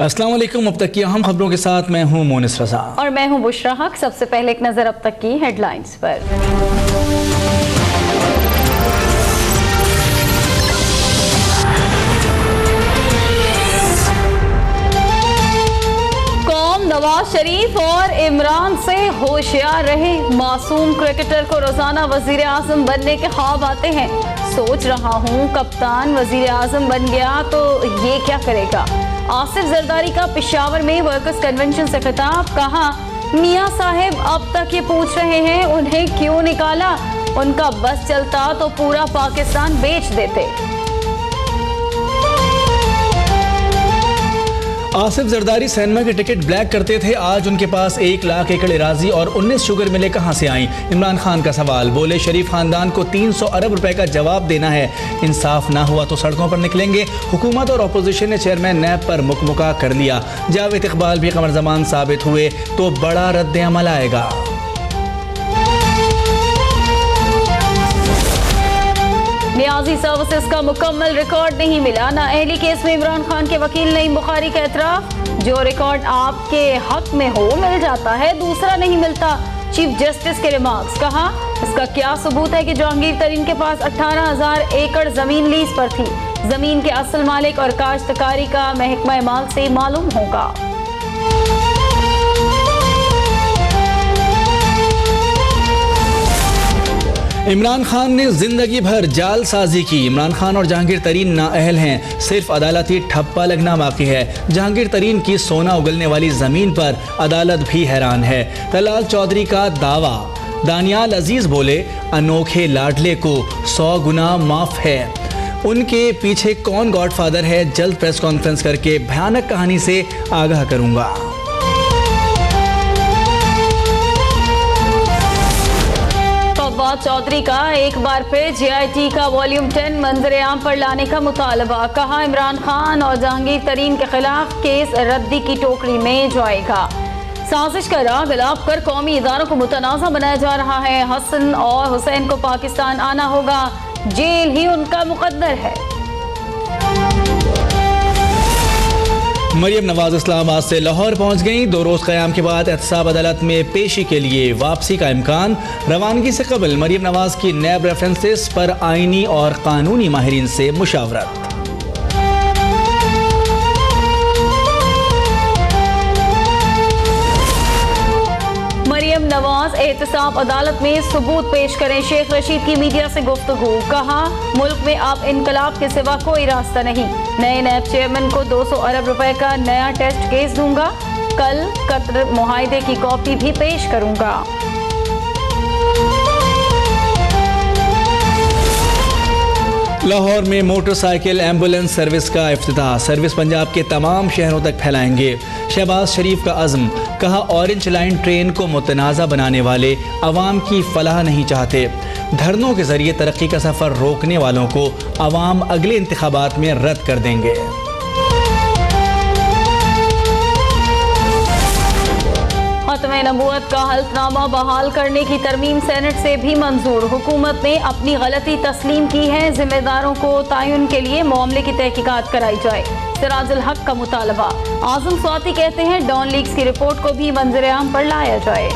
अस्सलाम वालेकुम। अब तक की अहम खबरों के साथ मैं हूं मोनिस रजा और मैं हूं बुशरा हक। सबसे पहले एक नजर अब तक की हेडलाइंस पर। कौम नवाज शरीफ और इमरान से होशियार रहे। मासूम क्रिकेटर को रोजाना वजीर आजम बनने के ख्वाब आते हैं। सोच रहा हूं कप्तान वजीर आजम बन गया तो ये क्या करेगा। आसिफ जरदारी का पेशावर में वर्कर्स कन्वेंशन से खिताब। कहा, मियां साहिब अब तक ये पूछ रहे हैं उन्हें क्यों निकाला। उनका बस चलता तो पूरा पाकिस्तान बेच देते। आसिफ जरदारी सैनमा के टिकट ब्लैक करते थे। आज उनके पास 1 लाख एकड़ इराजी और 19 शुगर मिलें कहां से आई। इमरान खान का सवाल। बोले, शरीफ खानदान को 300 अरब रुपए का जवाब देना है। इंसाफ ना हुआ तो सड़कों पर निकलेंगे। हुकूमत और अपोजिशन ने चेयरमैन नैब पर मुकमुका कर लिया। जावेद इकबाल भी कमर जमान साबित हुए तो बड़ा रद्द अमल आएगा। नियाजी सर्विसेज का मुकम्मल रिकॉर्ड नहीं मिला। नाअहली केस में इमरान खान के वकील नईम बुखारी का एतराफ। जो रिकॉर्ड आपके हक में हो मिल जाता है, दूसरा नहीं मिलता। चीफ जस्टिस के रिमार्क्स। कहा, इसका क्या सबूत है कि जहांगीर तरीन के पास 18,000 एकड़ जमीन लीज पर थी। जमीन के असल मालिक और काश्तकारी का महकमा माल से मालूम होगा। इमरान खान ने जिंदगी भर जालसाजी की। इमरान खान और जहांगीर तरीन नाअहल हैं। सिर्फ अदालती ठप्पा लगना बाकी है। जहांगीर तरीन की सोना उगलने वाली जमीन पर अदालत भी हैरान है। तलाल चौधरी का दावा। दानियाल अजीज बोले, अनोखे लाडले को 100 गुना माफ है। उनके पीछे कौन गॉडफादर है, जल्द प्रेस कॉन्फ्रेंस करके भयानक कहानी से आगाह करूंगा। चौधरी का एक बार फिर JIT का वॉल्यूम 10 मंजरे आम पर लाने का मुतालबा। कहा, इमरान खान और जहांगीर तरीन के खिलाफ केस रद्दी की टोकरी में जाएगा। साजिश का राग अलाप कर कौमी इदारों को मुतनाज़ा बनाया जा रहा है। हसन और हुसैन को पाकिस्तान आना होगा, जेल ही उनका मुकद्दर है। मरियम नवाज इस्लामाबाद से लाहौर पहुंच गईं। 2 रोज क़याम के बाद एहतसाब अदालत में पेशी के लिए वापसी का इम्कान। रवानगी से कबल मरियम नवाज की नैब रेफरेंसेस पर आईनी और कानूनी माहिरीन से मुशावरत। मरियम नवाज एहतसाब अदालत में सबूत पेश करें। शेख रशीद की मीडिया से गुफ्तगू। कहा, मुल्क में अब इनकलाब के सिवा कोई रास्ता नहीं। नए नैब चेयरमैन को 200 अरब रुपए का नया टेस्ट केस दूंगा। कल कतर मुआहदे की कॉपी भी पेश करूंगा। लाहौर में मोटरसाइकिल एम्बुलेंस सर्विस का इफ्तिताह। सर्विस पंजाब के तमाम शहरों तक फैलाएंगे। शहबाज शरीफ का अज़्म। कहा, ऑरेंज लाइन ट्रेन को मुतनाज़ा बनाने वाले अवाम की फलाह नहीं चाहते। धरनों के जरिए तरक्की का सफ़र रोकने वालों को अवाम अगले इंतखाबात में रद्द कर देंगे। खत्मे नबूवत का हल्फनामा बहाल करने की तरमीम सेनेट से भी मंजूर। हुकूमत ने अपनी गलती तस्लीम की है। जिम्मेदारों को तयन के लिए मामले की तहकीकात कराई जाए। सिराजुल हक का मुतालबा। आजम स्वाति कहते हैं, डॉन लीग्स की रिपोर्ट को भी मंजरे आम पर लाया जाए।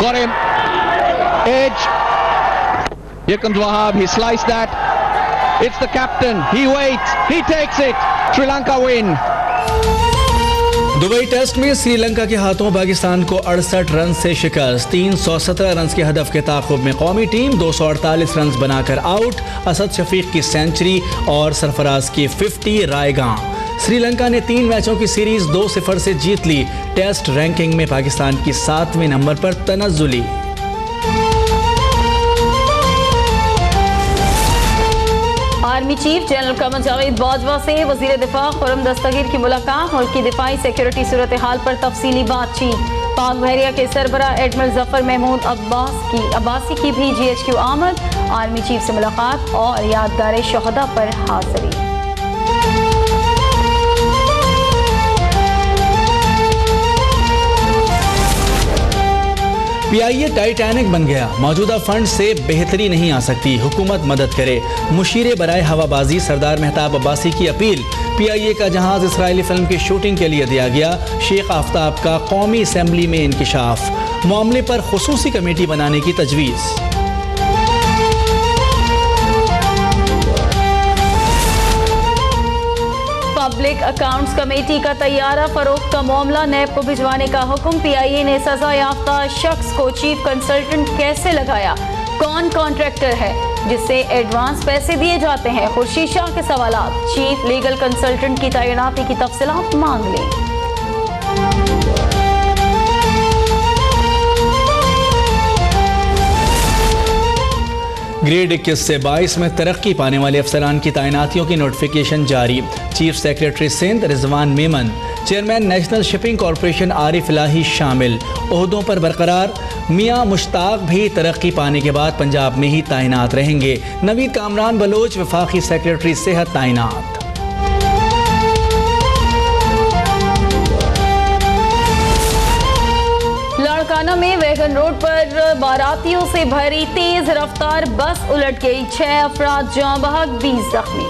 Got him. Edge. Here comes Wahab. He sliced that. It's the captain. He waits. He takes it. Sri Lanka win. Dubai test में श्रीलंका के हाथों पाकिस्तान को 68 रन से शिकस्त। 317 रन के हदफ के ताक़ुब में कौमी टीम 248 रन बनाकर आउट। असद शफीक की सेंचुरी और सरफराज की 50 रायगां। श्रीलंका ने 3 मैचों की सीरीज 2-0 से जीत ली। टेस्ट रैंकिंग में पाकिस्तान की 7वें नंबर पर तनज़्ज़ुली। Army chief general Qamar Javed Bajwa से वजीर दिफा खुर्रम दस्तगीर की मुलाकात। मुल्क की दिफाई सिक्योरिटी सूरत हाल पर तफसीली बातचीत। पाक बहरिया के सरबरा एडमिरल जफर महमूद अब्बासी की भी GHQ आमद। आर्मी चीफ से मुलाकात और यादगार शहदा पर हाजिरी। PIA टाइटैनिक बन गया, मौजूदा फंड से बेहतरी नहीं आ सकती, हुकूमत मदद करे। मुशीर बराए हवाबाजी सरदार मेहताब अब्बासी की अपील। PIA का जहाज इसराइली फिल्म की शूटिंग के लिए दिया गया। शेख आफ्ताब का कौमी असम्बली में इंकिशाफ। मामले पर खुसूसी कमेटी बनाने की तजवीज़। पब्लिक अकाउंट्स कमेटी का तैयारा फरोख्त का मामला नैब को भिजवाने का हुक्म। PIA ने सजा याफ्ता शख्स को चीफ कंसल्टेंट कैसे लगाया, कौन कॉन्ट्रैक्टर है जिससे एडवांस पैसे दिए जाते हैं, खुर्शीद शाह के सवालात। चीफ लीगल कंसल्टेंट की तैनाती की तफसीलात मांग ली। ग्रेड 21 से 22 में तरक्की पाने वाले अफसरान की तैनातियों की नोटिफिकेशन जारी। Chief secretary Sindh Rizwan Memon, chairman national shipping corporation Arif Elahi शामिल। ओहदों पर बरकरार। मियां मुश्ताक भी तरक्की पाने के बाद पंजाब में ही तैनात रहेंगे। नवीद कामरान बलोच वफाकी सेक्रेटरी सेहत तैनात। लाड़काना में वैगन रोड पर बारातियों से भरी तेज रफ्तार बस उलट गई, 6 अफराद जाँ बहक, 20 जख्मी।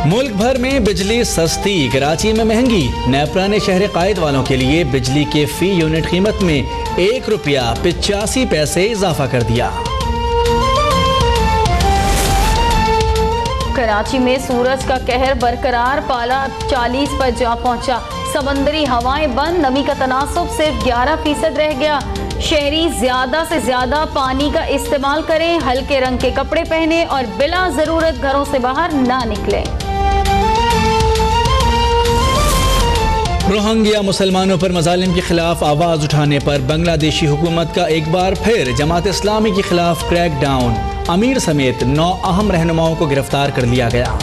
मुल्क भर में बिजली सस्ती, कराची में महंगी। नेपरा ने शहर कायद वालों के लिए बिजली के फी यूनिट कीमत में ₹1.85 इजाफा कर दिया। कराची में सूरज का कहर बरकरार, पाला 40 पर जा पहुंचा। समंदरी हवाएं बंद, नमी का तनासुब सिर्फ 11% रह गया। शहरी ज्यादा से ज्यादा पानी का इस्तेमाल करें, हल्के रंग के कपड़े पहने और बिला जरूरत घरों से बाहर ना निकलें। रोहिंग्या मुसलमानों पर मजालिम के खिलाफ आवाज उठाने पर बांग्लादेशी हुकूमत का एक बार फिर जमात इस्लामी के खिलाफ क्रैकडाउन। अमीर समेत 9 अहम रहनुमाओं को गिरफ्तार कर लिया गया।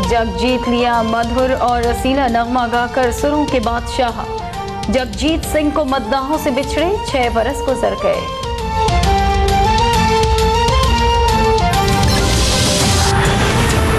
जग जीत लिया, मधुर और रसीला नगमा गाकर सुरों के बादशाह। जगजीत सिंह को मद्दाहों से बिछड़े 6 बरस गुजर गए।